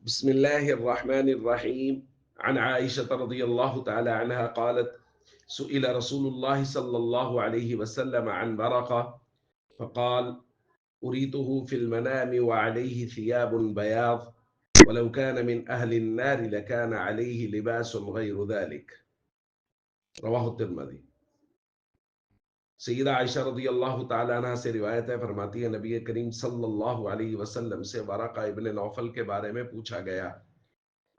بسم الله الرحمن الرحيم. عن عائشة رضي الله تعالى عنها قالت: سئل رسول الله صلى الله عليه وسلم عن برقة فقال: أريته في المنام وعليه ثياب بياض، ولو كان من أهل النار لكان عليه لباس غير ذلك. رواه الترمذي. सैयदा आयशा रदी अल्लाह तआला अन्हा से रिवायत है, फरमाती है नबी करीम सल्लल्लाहु अलैहि वसल्लम से वराका इब्न नौफल के बारे में पूछा गया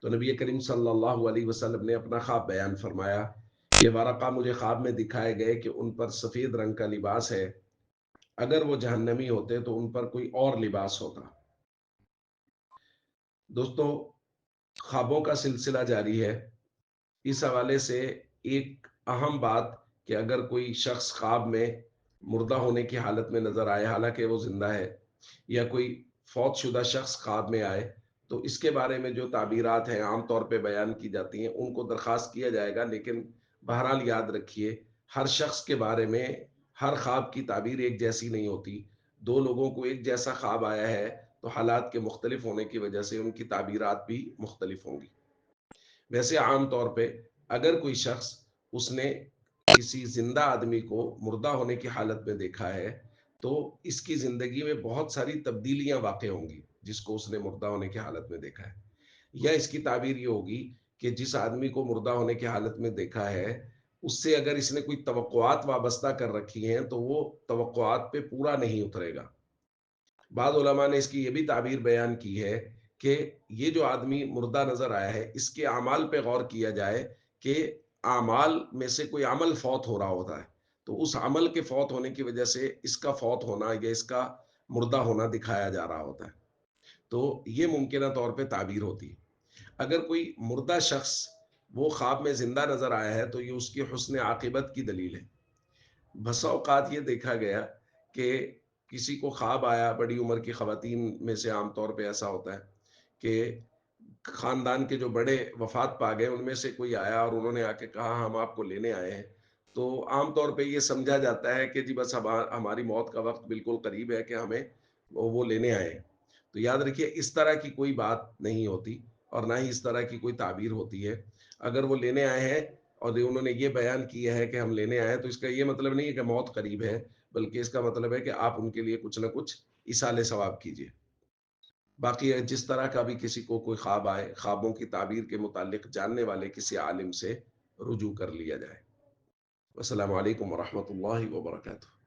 तो नबी करीम सल्लल्लाहु अलैहि वसल्लम ने अपना ख्वाब बयान फरमाया कि वरक़ा मुझे ख्वाब में दिखाए गए कि उन पर सफ़ेद रंग का लिबास है, अगर वो जहन्नमी होते तो उन पर कोई और लिबास होता। दोस्तों, ख्वाबों का सिलसिला जारी है। इस हवाले से एक अहम बात कि अगर कोई शख्स ख्वाब में मुर्दा होने की हालत में नजर आए, हालांकि वो जिंदा है, या कोई फौत शुदा शख्स ख्वाब में आए, तो इसके बारे में जो ताबीरात हैं आम तौर पे बयान की जाती हैं, उनको दरख्वास्त किया जाएगा। लेकिन बहरहाल याद रखिए, हर शख्स के बारे में हर ख्वाब की ताबीर एक जैसी नहीं होती। दो लोगों को एक जैसा ख्वाब आया है तो हालात के मुख्तलिफ होने की वजह से उनकी ताबीरात भी मुख्तलिफ होंगी। वैसे आम तौर पे अगर कोई शख्स उसने किसी जिंदा आदमी को मुर्दा होने की हालत में देखा है, तो इसकी जिंदगी में बहुत सारी तब्दीलियां वाक़ होंगी जिसको उसने मुर्दा होने की हालत में देखा है। या इसकी ताबीर ये होगी कि जिस आदमी को मुर्दा होने की हालत में देखा है, उससे अगर इसने कोई तवक्कुआत वाबस्ता कर रखी हैं तो वो तवक्कुआत पे पूरा नहीं उतरेगा। बाद उलमा ने इसकी ये भी ताबीर बयान की है कि ये जो आदमी मुर्दा नजर आया है, इसके अमाल पे गौर किया जाए कि अमाल में से कोई अमल फौत हो रहा होता है, तो उस अमल के फौत होने की वजह से इसका फौत होना या इसका मुर्दा होना दिखाया जा रहा होता है। तो ये मुमकिन तौर पे ताबीर होती है। अगर कोई मुर्दा शख्स वो ख्वाब में जिंदा नजर आया है तो ये उसकी हुस्न आकिबत की दलील है। बसा औकात ये देखा गया कि किसी को ख्वाब आया, बड़ी उम्र की खवातीन में से आम तौर पे ऐसा होता है कि खानदान के जो बड़े वफात पा गए उनमें से कोई आया और उन्होंने आके कहा हम आपको लेने आए हैं। तो आम तौर पे ये समझा जाता है कि जी बस हमारी मौत का वक्त बिल्कुल करीब है कि हमें वो लेने आए हैं। तो याद रखिए, इस तरह की कोई बात नहीं होती और ना ही इस तरह की कोई ताबीर होती है। अगर वो लेने आए हैं और उन्होंने ये बयान किया है कि हम लेने आए हैं, तो इसका ये मतलब नहीं है कि मौत करीब है, बल्कि इसका मतलब है कि आप उनके लिए कुछ ना कुछ इसाले सवाब कीजिए। बाकी जिस तरह का भी किसी को कोई ख्वाब आए, ख्वाबों की ताबीर के मुतालिक जानने वाले किसी आलिम से रुजू कर लिया जाए। अस्सलामु अलैकुम वरहमतुल्लाहि वबरकातुहू।